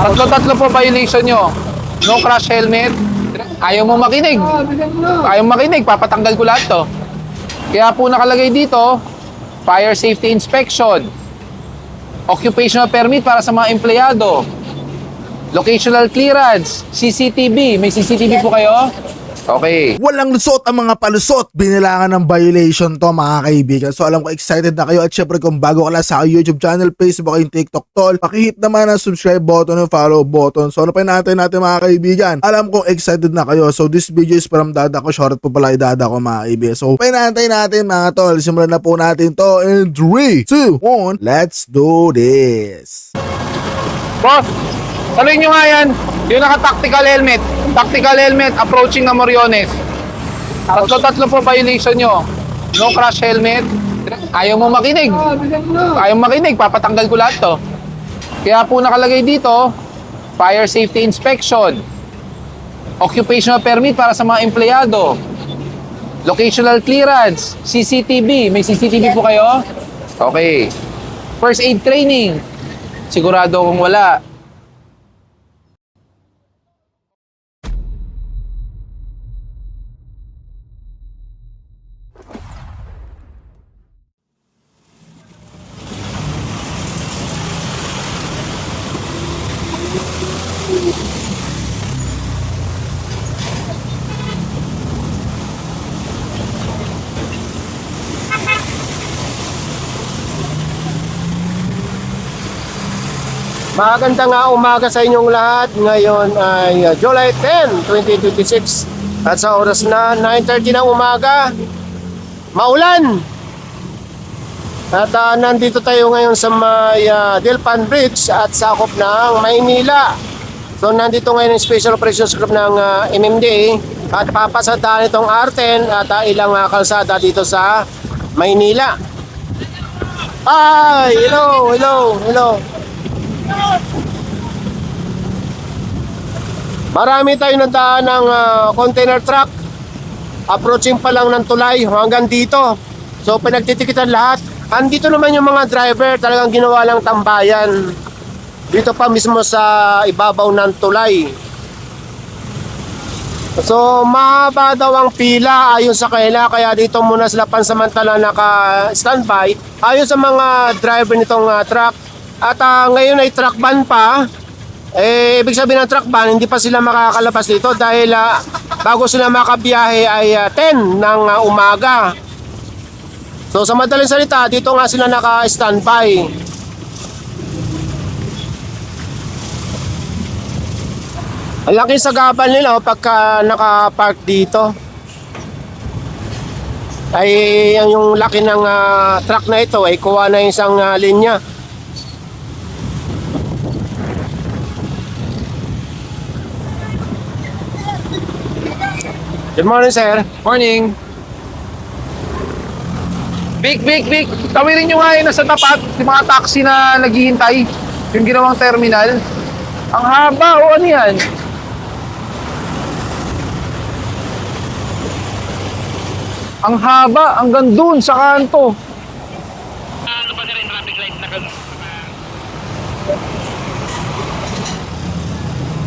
Tatlo-tatlo po violation nyo. No crash helmet. Ayaw mo makinig. Ayaw mo makinig, papatanggal ko lahat to. Kaya po nakalagay dito, fire safety inspection, occupational permit para sa mga empleyado, locational clearance, CCTV. May CCTV po kayo? Okay. Walang lusot ang mga palusot. Binilangan ng violation to mga kaibigan. So alam ko excited na kayo at syempre kung bago ka lang sa YouTube channel, Facebook at TikTok tol, pakihit naman ang subscribe button and follow button. So ano pa natin mga kaibigan? Alam kong excited na kayo. So this video is from Dada ko. Short po pala Dada ko mga kaibigan. So pinantay natin mga tol. Simulan na po natin to in 3, 2, 1. Let's do this. Boss, saluhin nyo nga yan. Yung naka-tactical helmet. Tactical helmet approaching na Moriones. Tatlo-tatlo po violation nyo. No crash helmet. Ayaw mo makinig. Ayaw mo makinig, papatanggal ko lahat to. Kaya po nakalagay dito, fire safety inspection, occupational permit para sa mga empleyado, locational clearance, CCTV. May CCTV po kayo? Okay. First aid training. Sigurado kung wala. Magandang umaga sa inyong lahat. Ngayon ay July 10, 2026. At sa oras na 9:30 ng umaga, maulan. At nandito tayo ngayon sa may Delpan Bridge at sakop ng Maynila. So nandito ngayon yung Special Operations Group ng MMDA at papasadaan itong R10 at ilang kalsada dito sa Maynila. Ay, hello. Marami tayong nadaan ng container truck. Approaching pa lang ng tulay hanggang dito. So pinagtitikitan lahat. Andito naman yung mga driver, talagang ginawa lang tambayan. Dito pa mismo sa ibabaw ng tulay. So mahaba daw ang pila ayon sa kanila, kaya dito muna sila pansamantala naka-standby ayon sa mga driver nitong truck. At ngayon ay truck ban pa. Ibig sabihin ng truck ban, hindi pa sila makakalabas dito dahil bago sila makabiyahe ay 10 ng umaga. So sa madaling salita, dito nga sila naka-standby. Ang laki sagapan nila pagka naka-park dito. Ay yung laki ng truck na ito ay kuha na isang linya. Good morning, sir. Morning. Big. Tawirin nyo nga yun nasa tapat. Yung mga taxi na naghihintay. Yung ginawang terminal. Ang haba o ano yan? Ang haba hanggang dun sa kanto. Ano ba rin traffic light na gano'n?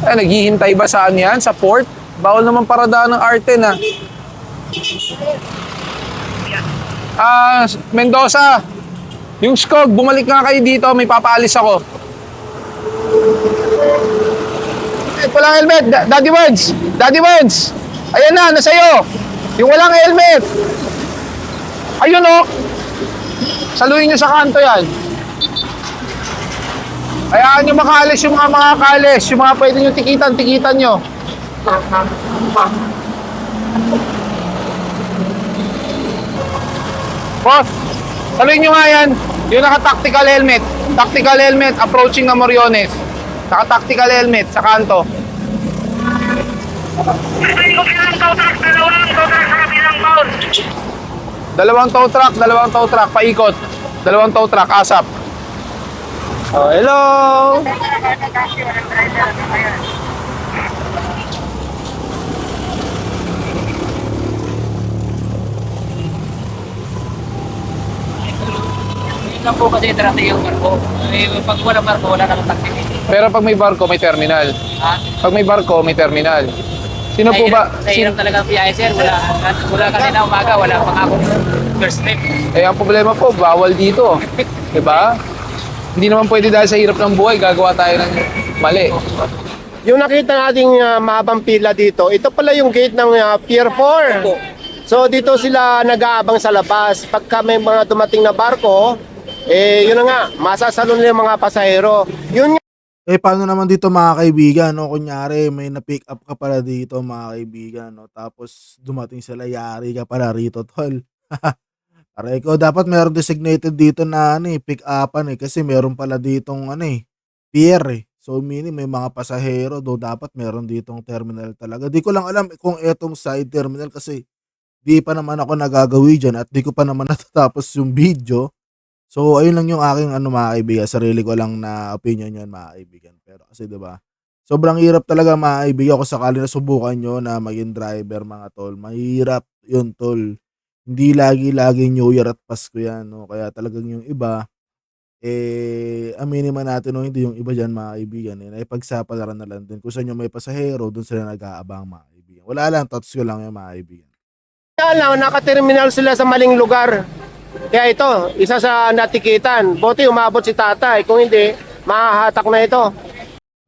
Naghihintay ba saan yan? Sa port? Bawal naman paradaan ng R10 Mendoza. Yung Skog, bumalik nga kayo dito. May papaalis ako. Walang helmet. Daddy Words. Ayan na, nasa'yo. Yung walang helmet. Ayun o. Saluhin nyo sa kanto yan. Hayaan nyo makaalis yung mga kaalis. Yung mga pwede nyo tikitan nyo. Boss, saluhin nyo nga yan. Yung naka-tactical helmet. Tactical helmet approaching na Moriones. Naka-tactical helmet sa kanto. Dalawang tow truck, paikot. Dalawang tow truck, ASAP. Oh, hello. lang po kasi traffic yung barko. Eh, pag walang barko, wala namang taxi. Pero pag may barko, may terminal. Ha? Pag may barko, may terminal. Sino po ba? Nahirap talaga ang biyahe, sir. Wala kanina umaga, wala pang akong first trip. Eh, ang problema po, bawal dito. Diba? Hindi naman pwede dahil sa hirap ng buhay, gagawa tayo ng mali. Yung nakita nating mahabang pila dito, ito pala yung gate ng Pier 4. So dito sila nag-aabang sa labas. Pagka may mga dumating na barko, yun na nga, masasalon nila yung mga pasahero. Yun nga. Paano naman dito mga kaibigan, no? Kunyari, may na-pick up ka pala dito mga kaibigan, no? Tapos dumating sila, yari ka pala rito, tol. Aray ko, dapat meron designated dito na pick upan kasi meron pala ditong pier So meaning may mga pasahero do dapat meron ditong terminal talaga. Di ko lang alam kung etong side terminal kasi di pa naman ako nagagawi diyan at di ko pa naman natatapos yung video. So ayun lang yung aking mga kaibigan, sarili ko lang na opinion yun mga kaibigan. Pero kasi 'di ba? Sobrang hirap talaga mga kaibigan kung sakali na subukan nyo na maging driver mga tol. Mahirap yun tol. Hindi lagi New Year at Pasko yan, no? Kaya talagang yung iba, aminin man natin, no? Hindi yung iba dyan, mga kaibigan, nakipagsapalaran na lang din. Kung saan yung may pasahero, dun sila nag-aabang, mga kaibigan. Wala lang, thoughts ko lang yung mga kaibigan. Kaya lang, nakaterminal sila sa maling lugar. Kaya ito, isa sa natikitan. Buti umabot si tatay. Kung hindi, mahahatak na ito.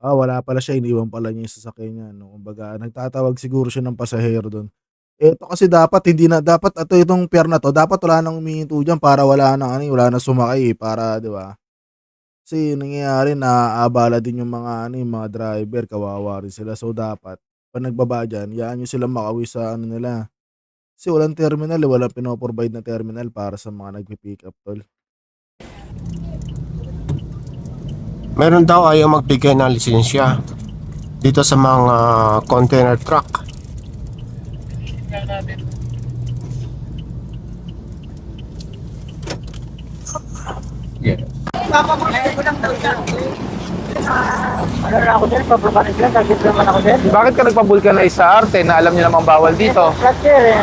Wala pala siya, iniwan pala niya yung sasakyan niya, no? Kumbaga, nagtatawag siguro siya ng pasahero dun. Ito kasi dapat itong pier na to, dapat wala nang humihinto diyan para wala nang sumakay para 'di ba? Kasi nangyayari na abala din yung mga driver, kawawa rin sila. So dapat pag nagbaba diyan, hayaan niyo sila makauwi sa nila. Kasi walang terminal, walang pino-provide na terminal para sa mga nagpi-pick up tol. Meron daw ayaw magbigay ng lisensya dito sa mga container truck. Yeah. Ano na ako, sir? Pabulkanin sila. Target naman ako, sir. Bakit ka nagpabulkanize sa arte na alam niyo namang bawal dito? Flat, sir.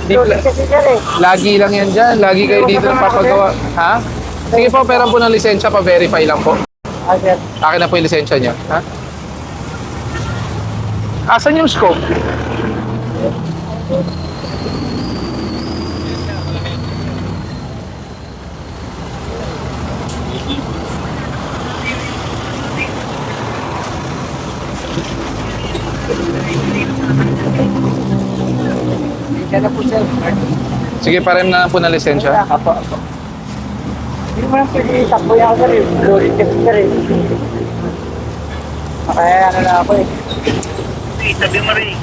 Kasi, sir, Lagi lang yan dyan. Lagi kayo dito nagpapagawa. Ha? Sige po, pera po ng lisensya, pa-verify lang po. sir. Akin na po yung lisensya niya. Ha? Asan yung scope? Yan na po, sir. Sige, parem na po ng lisensya. Apo. Hindi mo lang pwede takbo yan ako, sir. Lori check, sir. Kaya ano na ako eh. Sabi mo rin.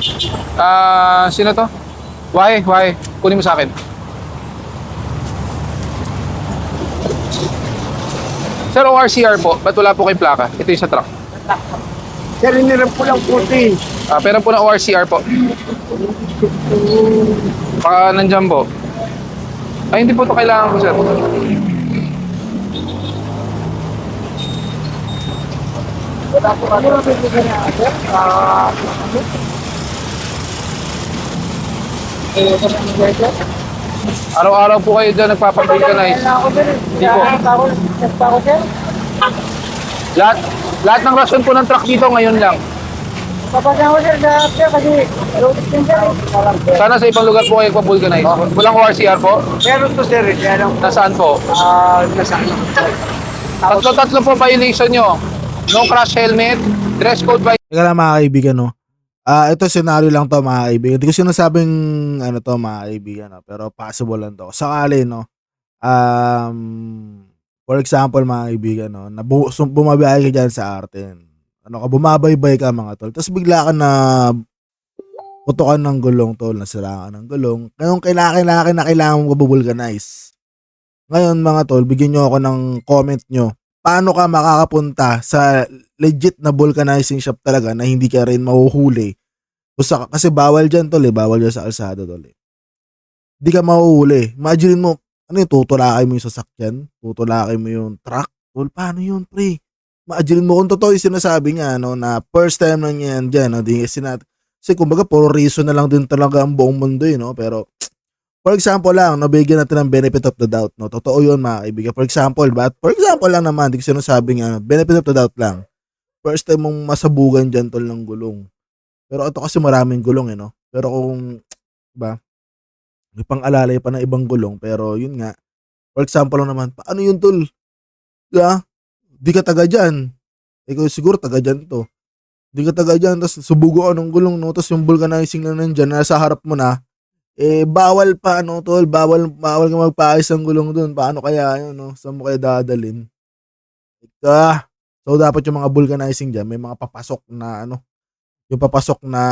Sino to? Why? Kunin mo sa akin. Sir, ORCR po. Ba't wala po kayong plaka? Ito yung sa truck. Sir, inirap ko lang puti. Pera po ng ORCR po. Baka nandyan po. Ay, hindi po ito kailangan ko, sir. Wala po ano. Sir, Araw-araw po kayo dyan nagpapag-vulcanize. Hindi po. Lahat ng rason po ng truck dito ngayon lang. Papasama ko, sir, sa after kasi loaded din, sir. Sana sa ibang lugar po kayo nagpa-vulcanize. Walang ORCR po? Meron to, sir. Kaya lang, Nasaan po? nasa ano. Tatlo po violation nyo. No crash helmet, dress code violation. Teka lang mga kaibigan, no? Ito scenario lang to mga kaibigan. Hindi ko sinasabing to mga kaibigan, no? Pero possible lang to. Sakali, no? For example mga kaibigan, no? Bumabiyahe ka dyan sa Arten. Bumabaybay ka mga tol. Tapos bigla ka na putukan ng gulong tol, nasira ka ng gulong. Ngayon kailangan mo bubulganize. Ngayon mga tol, bigyan nyo ako ng comment nyo. Paano ka makakapunta sa legit na vulcanizing shop talaga na hindi ka rin mahuhuli? Kasi bawal dyan tol bawal dyan sa kalsada tol Hindi ka mahuhuli. Imagine mo, tutulakay mo yung sasakyan, tutulakay mo yung truck. Tol, paano yun pre? Imagine mo kung totoo yung sinasabi niya, na first time lang yan dyan, Kasi kumbaga, puro reason na lang din talaga ang buong mundo, Pero, For example lang, nabigyan natin ng benefit of the doubt, no? Totoo yun, mga kaibigan. For example, lang naman, di ko sinasabing benefit of the doubt lang. First time mong masabugan dyan, tol, ng gulong. Pero ito kasi maraming gulong, no? Pero kung, ba, may pang-alalay pa ng ibang gulong, pero yun nga, for example lang naman, paano yun, tol? Diba? Di ka taga dyan. Ikaw siguro taga dyan to. Di ka taga dyan, tapos subugo ka ng gulong, no? Tapos yung vulcanizing na nandyan, nasa harap mo na, bawal pa, tol? Bawal ka magpaayos ng gulong dun. Paano kaya yun, no? Saan mo kaya dadalhin? So, dapat yung mga vulcanizing dyan, may mga papasok na, yung papasok na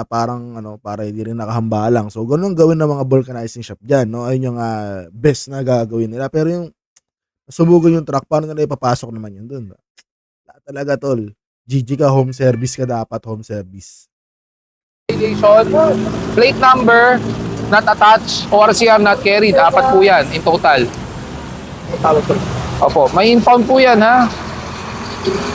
parang, para hindi rin nakahambalang. So, ganun gawin ng mga vulcanizing shop dyan, no? Ayun yung best na gagawin nila. Pero yung, subugan yung truck, paano nila ipapasok naman yun dun? Wala talaga, tol. GG ka, home service ka dapat, home service. Violation, plate number, not attached, ORCR not carried. 4 po yan in total. Opo, may impound po yan, ha?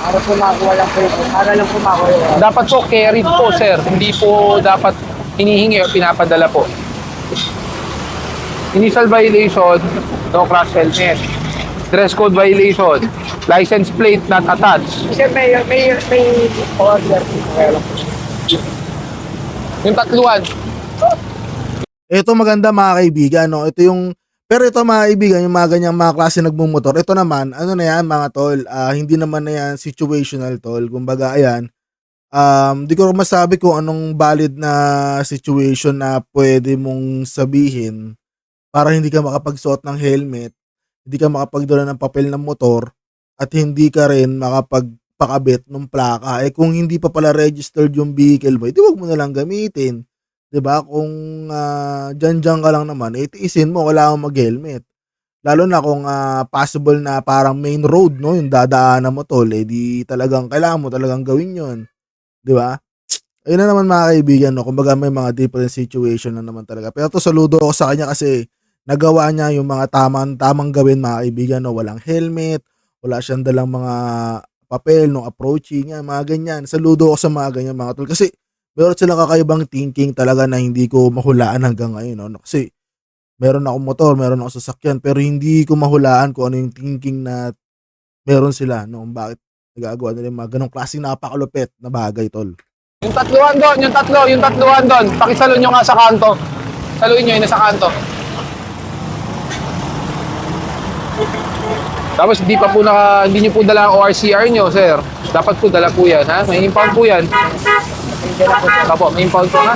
Para po makuha lang po. Para lang po makuha. Dapat po carried po, sir. Hindi po dapat hinihingi o pinapadala po. Initial violation, no crash helmet. Dress code violation, license plate not attached. Kasi may order. Yung tatluan, Ito maganda, mga kaibigan, no? Ito yung, pero ito, mga kaibigan, yung mga ganyang mga klase nagmumotor, ito naman, ano na yan, mga tol, hindi naman na yan situational, tol. Kumbaga, ayan, di ko masabi kung anong valid na situation na pwede mong sabihin para hindi ka makapagsuot ng helmet, hindi ka makapagdala ng papel ng motor, at hindi ka rin makapagpakabit ng plaka. Kung hindi pa pala registered yung vehicle mo, wag mo na lang gamitin. 'Di ba? Kung diyan ka lang naman, tiisin mo, kailangan mag-helmet. Lalo na kung possible na parang main road, no, yung dadaanan mo, tol, di talagang kailangan mo talagang gawin 'yon. 'Di ba? Ayun na naman, mga kaibigan, no, kumbaga may mga different situation na naman talaga. Pero to, saludo ako sa kanya kasi nagawa niya yung mga tamang gawin, mga kaibigan, no, walang helmet, wala siyang dalang mga papel nung approaching niya, mga ganyan. Saludo ako sa mga ganyan, mga tol, kasi meron silang kakaibang thinking talaga na hindi ko mahulaan hanggang ngayon, no? Kasi meron akong motor, meron akong sasakyan, pero hindi ko mahulaan kung ano yung thinking na meron sila, no? Bakit nagagawa nila yung mga ganong klaseng napakalupit na bagay, tol. yung tatluan doon, yung tatluan doon. Pakisalo nyo nga sa kanto. Saluin nyo yun sa kanto. Tapos hindi nyo po dala ang ORCR nyo, sir. Dapat po dala po yan, ha? May impound po yan. Opo, may impound po, ha?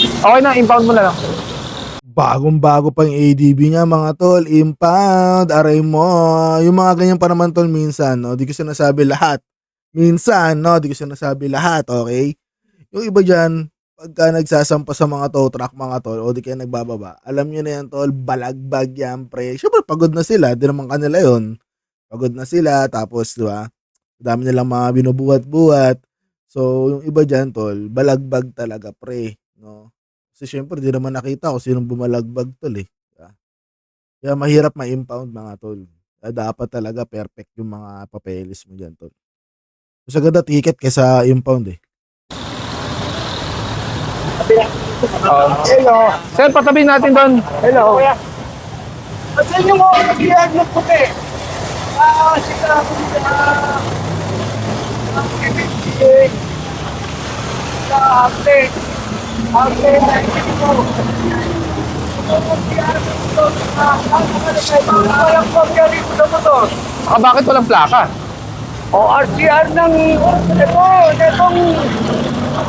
Okay na, impound mo na lang. Bagong-bago pa yung ADB niya, mga tol. Impound, aray mo. Yung mga ganyan pa naman, tol, minsan, no? Di ko sinasabi lahat. Minsan, no? Di ko sinasabi lahat, okay? Yung iba dyan, pagka nagsasampa sa mga tow truck, mga tol, o di kaya nagbababa, alam nyo na yan, tol, balagbag yan, pre. Siyempre, pagod na sila. Di naman kanila yon. Pagod na sila, tapos, di ba? Dami nilang mga binubuhat-buhat. So, yung iba dyan, tol, balagbag talaga, pre. No? Kasi syempre, di naman nakita kung sinong bumalagbag, tol, eh. Kaya mahirap ma-impound, mga tol. Kaya dapat talaga perfect yung mga papeles mo dyan, tol. Mas agad ticket kaysa impound, eh. Hello. Sir, patabi natin doon. Hello. Saan yung mga kasiyan ng puti? Sika ako dito na ate na ito. Walang kopya dito sa motor. Bakit walang plaka? O RCR ng netong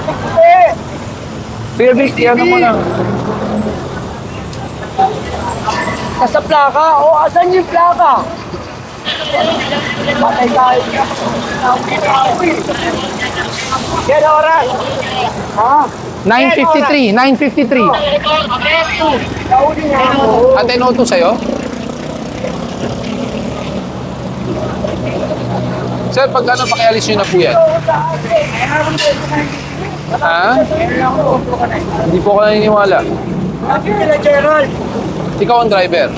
puti. Sige, Vic, ano mo lang. Nasa plaka? O asan yung plaka? Patay tayo. Yan oras. Ha? 9:53, 9:53. Nauli nga ako. Ate, no sa'yo? Sir, pag ano, pakialis nyo na po yan. Ha? Hindi po ako naniniwala. Gerald. Ikaw ang driver.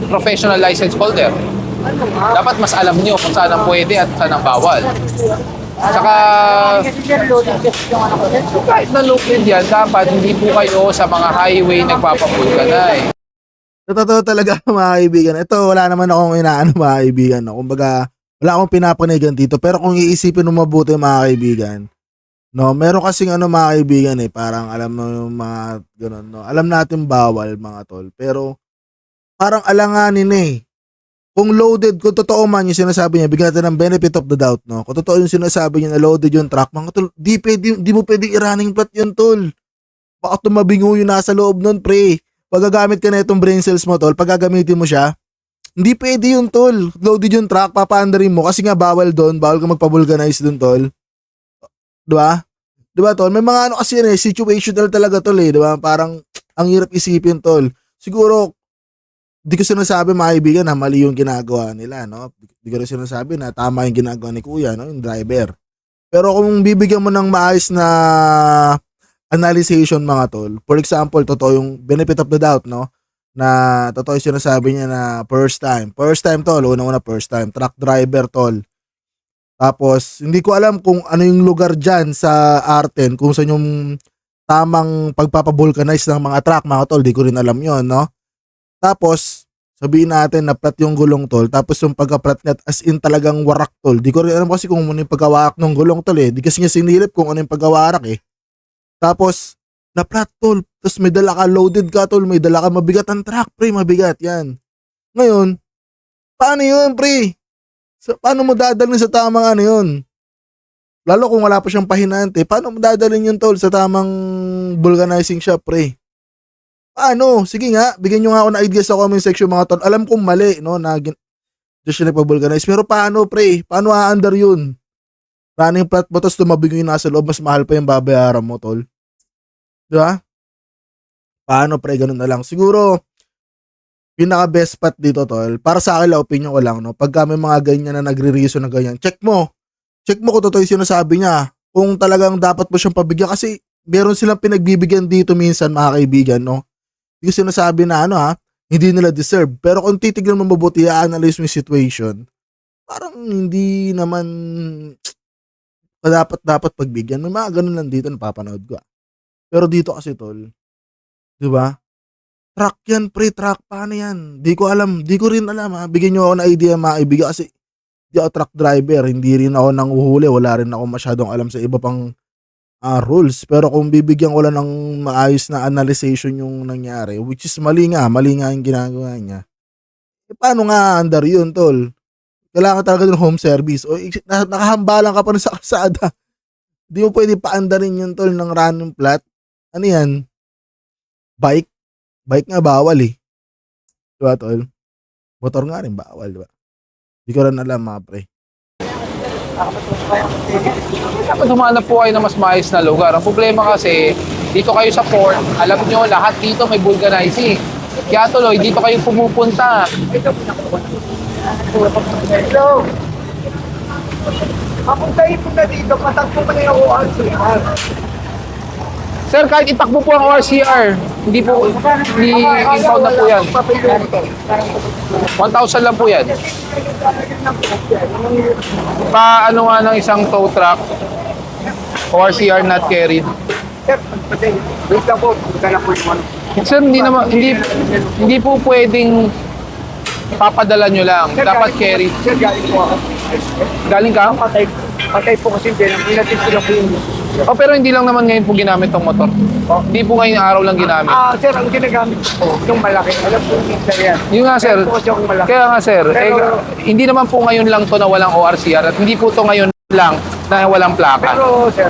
Professional license holder. Dapat mas alam nyo kung saan ang pwede at saan ang bawal. Saka, Kasi sir, loading test yung ano ko. kahit na located yan, dapat hindi po kayo sa mga highway nagpapavulcanize. Sa totoo talaga mga kaibigan, ito wala naman akong inaano mga kaibigan. No? Kumbaga, wala akong pinapanigan dito. Pero kung iisipin mo mabuti mga kaibigan, no, meron kasing ano mga kaibigan parang alam mo yung mga ganun, no. Alam natin bawal mga tol, pero parang alanganin Kung loaded, kung totoo man yung sinasabi niya, bigyan natin ng benefit of the doubt, no. Kung totoo yung sinasabi niya na loaded yung truck, mga tol, di mo pwede i-running flat yun, tol. Baka tumabingo yung nasa loob nun, pre. Pag gagamit ka na itong brain cells mo, tol, pag gagamitin mo siya, hindi pwede yun, tol. Loaded yung truck, papaandarin mo kasi nga bawal doon, bawal ka magpa-vulcanize doon, tol. Diba? Diba, tol? May mga ano kasi yan situational talaga, tol, diba? Parang ang hirap isipin, tol. Siguro, di ko sinasabi mga kaibigan na mali yung ginagawa nila, no? Di ko rin sinasabi na tama yung ginagawa ni kuya, no? Yung driver. Pero kung bibigyan mo ng maayos na analyzation mga tol, for example, totoo yung benefit of the doubt, no? Na totoo yung sinasabi niya na first time, tol, una first time, truck driver, tol. Tapos, hindi ko alam kung ano yung lugar dyan sa Arten, kung saan yung tamang pagpapavulcanize ng mga truck, mga tol, di ko rin alam yon, no? Tapos, sabihin natin na flat yung gulong, tol, tapos yung pagka-flat net as in talagang warak, tol. Di ko rin alam kasi kung ano yung pagkawarak ng gulong, tol, Di kasi niya sinilip kung ano yung pagkawarak, Tapos, na flat, tol. Tapos may dala ka, loaded ka, tol, may dala ka, mabigat ang truck, pre, mabigat, yan. Ngayon, paano yun, pre? Paano mo dadalhin sa tamang ano yun? Lalo kung wala pa siyang pahinante, paano mo dadalhin yun, tol, sa tamang vulcanizing shop, pre? Paano? Sige nga, bigyan nyo nga ako na idea sa comment section mga tol. Alam kong mali, no, na just siya nagpa-vulcanize. Pero paano, pre? Paano aandar yun? Running flat mo, tapos tumabing yung nasa loob, mas mahal pa yung babayaran mo, tol. Diba? Paano, pre? Ganun na lang. Siguro, pinaka-best spot dito, tol. Para sa akin, opinion ko lang, no? Pagka may mga ganyan na nagre-reason na ganyan, check mo. Check mo kung totoo yung sinasabi niya. Kung talagang dapat mo siyang pabigyan. Kasi, meron silang pinagbibigyan dito minsan, mga kaibigan, no? Hindi ko sinasabi na hindi nila deserve. Pero kung titignan mo mabuti, i-analyze mo yung situation, parang hindi naman dapat pagbigyan. May mga ganun lang dito napapanood ko. Pero dito kasi, tol, di ba? Truck yan, pre-truck. Paano yan? Di ko alam. Di ko rin alam, Bigyan nyo ako ng idea, mga kaibigan. Kasi di ako truck driver. Hindi rin ako nanguhuli. Wala rin ako masyadong alam sa iba pang rules. Pero kung bibigyan ko lang ng maayos na analyzation yung nangyari, which is mali nga yung ginagawa niya, paano nga andar yun, tol? Kailangan talaga ng home service o nakahambalan ka pa rin sa kalsada. Di mo pwede paandarin yun, tol, ng random flat. Ano yan? Bike nga bawal diba, tol? Motor nga rin bawal, diba? Di ko rin alam, mga pre. Dapat humanap po kayo ng mas maayos na lugar. Ang problema kasi, dito kayo sa port, alam nyo, lahat dito may vulcanizing. Kaya tuloy, dito kayo pumupunta. Hello. Mapuntahin po na dito, patagpo mo na yung ORCR. Sir, kahit itakbo po ang ORCR, hindi impound na po yan. 1,000 lang po yan. Paano nga ng isang tow truck, ORCR not carried. Sir, wait lang po, punta na po yung ano. Sir, hindi po pwedeng papadala nyo lang. Dapat carried. Sir, galing po ako. Galing ka? Patay po kasi din. Ang pinatid ko lang po yung Oh, pero hindi lang naman ngayon po ginamit tong motor. Hindi po ngayong araw lang ginamit. sir, ang ginagamit ko, yung malaki. Alam po yung sir yan. Yun nga, sir. Meron po kasi yung malaki. Kaya nga, sir. Pero- Hindi naman po ngayon lang to na walang ORCR at hindi po to ngayon lang na walang plaka. Pero sir,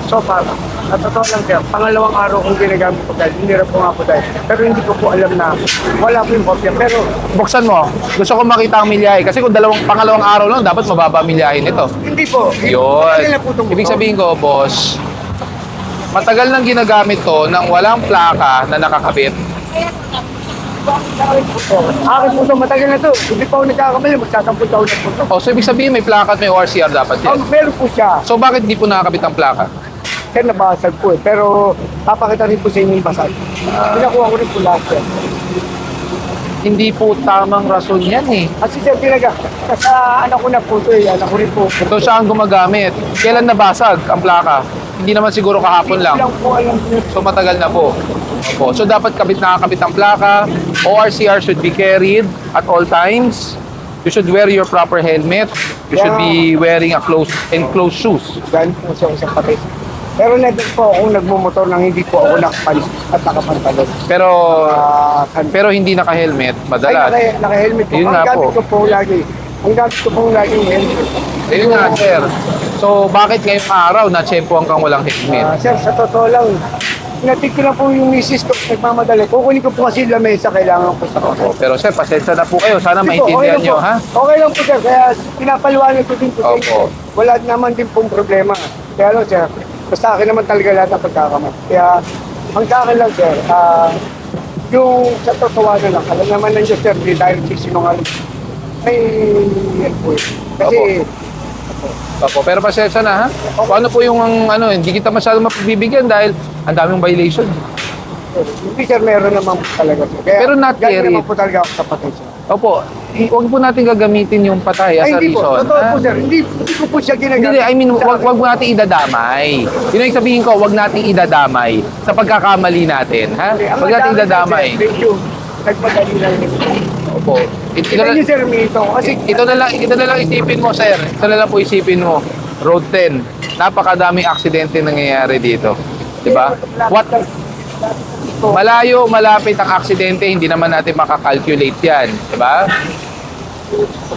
so far, at totoo lang sir, pangalawang araw kong ginagamit ko dahil hindi rin po nga po dahil. Pero hindi ko po alam na wala po yung kopya. Pero Buksan mo. Gusto ko makita ang milyahe. Kasi kung pangalawang araw lang, dapat mababa ang milyahe nito. hindi po. Matagal na po Yun. itong Ibig motor. sabihin ko, boss, matagal nang ginagamit to nang walang plaka na nakakabit. Akin po ito, matagal na ito. Hindi pa ako nagkakamali, magsasampun taon na po ito. Oh, so ibig sabihin may plaka at may ORCR dapat yan. Meron po siya. So bakit hindi po nakakabit ang plaka? Sir, nabasag po eh. Pero papakita rin po sa inyo yung basag. Pinakuha ko rin po lahat yan. Hindi po tamang rason yan eh. Kasi sir, sa anak ko na po ito eh. Anak ko rin po. So siya ang gumagamit. Kailan nabasag ang plaka? Hindi naman siguro kahapon lang. Lang po alam ko. So matagal na po. Opo. So dapat nakakabit ang plaka. ORCR should be carried at all times. You should wear your proper helmet. You should be wearing a enclosed shoes. Galing po sa isang patay. Pero never po akong nagmumotor nang hindi po ako nakapalis at nakapantalon. Pero pero hindi naka-helmet madalas. Ay, naka-helmet po. Yun Ang nga gamit po. ko po lagi. Ang gamit ko po lagi yung helmet. Ayun nga, sir. So bakit ngayong araw na-tsempohan kang walang helmet? Sir, sa totoo lang, natik ko na po yung misis ko, nagmamadali. Kukunin ko po kasi lamesa, kailangan ko sa ako. Pero sir, pasensya na po kayo. Sana maintindihan nyo, ha? Okay lang po sir, kaya pinapaliwanag ko din po sa inyo. Opo. Wala naman din pong problema. Kaya lang sir, basta akin naman talaga lahat ng pagkakamot. Kaya ang sa akin lang sir, yung sa totoo na lang, alam naman ng Diyos sir, di dahil sinungaling. May yan po eh. Kasi, Opo, pero pasensya na, ha? Paano po yung hindi kita masyado mapagbibigyan dahil ang daming violation. hindi sir, meron naman po talaga sir. Kaya, Pero not galing carried. naman po talaga ako sa patay sir. Opo, huwag po natin gagamitin yung patay as a Hindi po, reason. totoo ha? po sir, hindi ko po siya ginagamit. Hindi, I mean, Sa wag mo natin idadamay. Yun ang sabihin ko, wag natin idadamay sa pagkakamali natin, ha? Ang Wag natin dami, idadamay. sir, medyo nagpadali lang yun. Opo. Kita niyo sir, Mito, kasi Ito na lang isipin mo, sir. Ito na lang po isipin mo. Road 10. Napakadaming aksidente nangyayari dito. 'Di ba? Malayo, malapit ang aksidente, hindi naman natin makakalculate 'yan, 'di ba?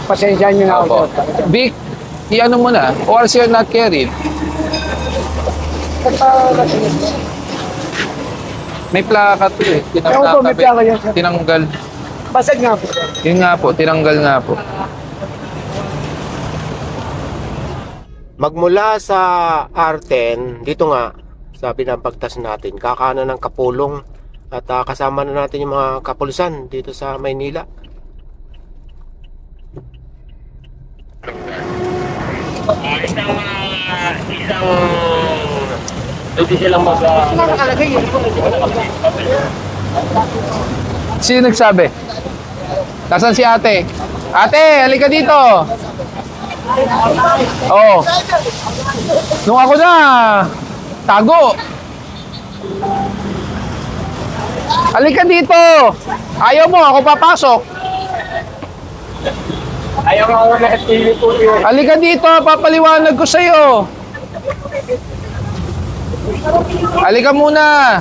pasensya niyo na Opo. ako. Vic, i-ano mo na, ORCR not carried. May plaka to eh. Ewan ko, may plaka yan, sir. Tinanggal. Basag nga po sir. Yun nga po, tinanggal nga po. Magmula sa R10, dito nga sa pinampagtas natin, kakanan ng Kapulong at kasama na natin yung mga kapulisan dito sa Maynila. Sino nagsabi? Nasaan si ate? Ate, halika dito! Oh. Nung ako na, tago. Halika dito! Ayaw mo, ako papasok. Ayaw nga ako na TV po yun. Halika dito, papaliwanag ko sa'yo. Halika muna.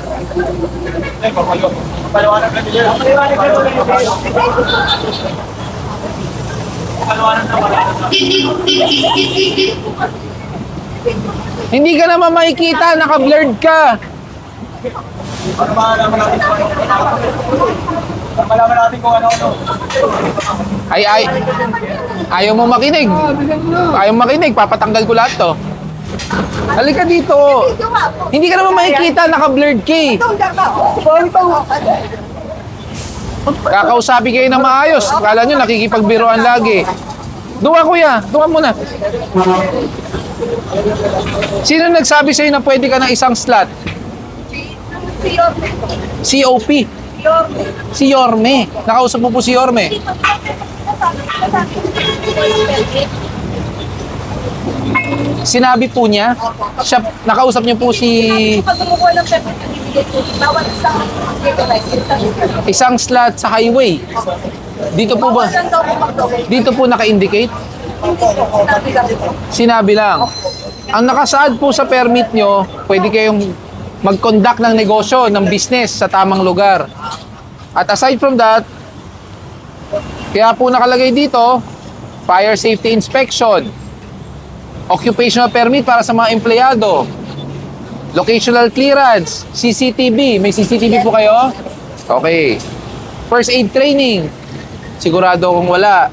Hindi ka naman makikita, naka-blurred ka. Malaman natin kung ano-ano. Ayaw mo makinig. Ayaw makinig, papatanggal ko lahat to. Halika dito. Hindi ka naman makikita, naka-blurred ka eh. Kakausapin kayo na maayos. Akala nyo nakikipagbiroan lagi. Duwa kuya, duwa muna. Sino nagsabi sa'yo na pwede ka ng isang slot? COP. Si Yorme. Nakausap mo po si Yorme. Sinabi po niya, siya, nakausap niyo po si Pag kumukuha ng permit, ibigay po, bawat isang isang slot sa highway. Dito po ba? Bawat lang daw po mag-double. Dito po naka-indicate? Sinabi lang po. Sinabi lang. Ang nakasaad po sa permit nyo, pwede kayong mag-conduct ng negosyo, ng business sa tamang lugar. At aside from that, kaya po nakalagay dito, fire safety inspection, occupational permit para sa mga empleyado, locational clearance, CCTV. May CCTV po kayo? Okay. First aid training. Sigurado kung wala.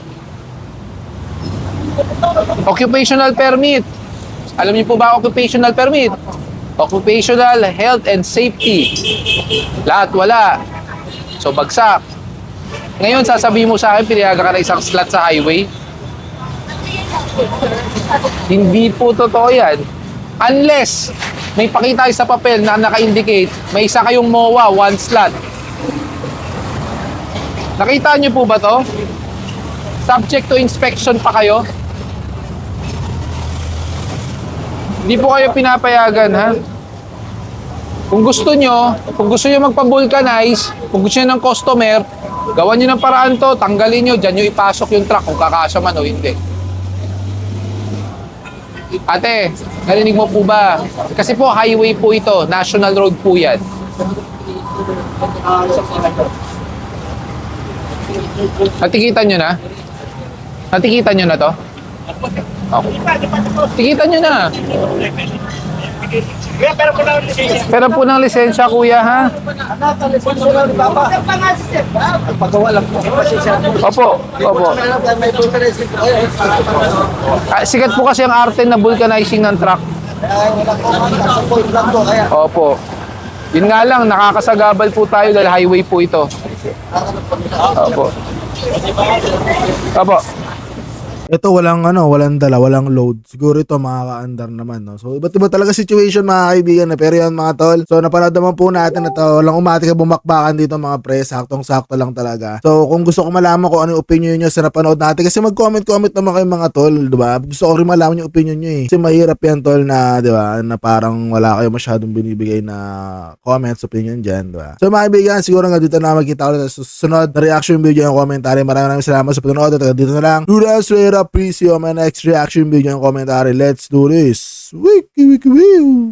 Occupational permit. Alam niyo po ba occupational permit? Occupational health and safety. Lahat wala. So bagsak. Ngayon sasabihin mo sa akin pinayagan ka na isang slot sa highway? Hindi po totoo yan. Unless may pakita kayo sa papel na naka-indicate may isa kayong MOA, one slot. Nakita nyo po ba to? Subject to inspection pa kayo? Hindi po kayo pinapayagan, ha? Kung gusto nyo magpa-vulcanize, kung gusto nyo ng customer, gawan nyo ng paraan to, tanggalin nyo, dyan nyo ipasok yung truck kung kakasya man o hindi. Ate, narinig mo po ba? Kasi po highway po ito, national road po yan. Natikitan nyo na? Natikitan nyo na to? Okay. Tikitan nyo na. Pero po ng lisensya, kuya, ha? Opo, opo. Sikat po kasi ang arte na vulcanizing ng truck. Opo. Yun nga lang, nakakasagabal po tayo dahil highway po ito. Opo. Opo. Ito walang dala, walang load. Siguro ito makaka-andar naman, no. So iba't iba talaga situation mga kaibigan, na pero yan mga tol. So napanood naman po natin ito, walang umatika bumakbakan dito mga pre, saktong-sakto lang talaga. So kung gusto ko malaman kung ano yung opinion niyo sa napanood natin, kasi mag-comment naman kayo mga tol, 'di ba? Gusto ko rin malaman yung opinion niyo eh. Kasi mahirap yan tol na, 'di ba, na parang wala kayo masyadong binibigay na comments, opinion diyan, 'di ba? So mga kaibigan, siguro nga dito na magkita ulit sa susunod na reaction video yung commentary. Maraming salamat sa panonood. Dito na lang. Dudas, please see you on my next reaction video and commentary. Let's do this. Wiki wiki wiki.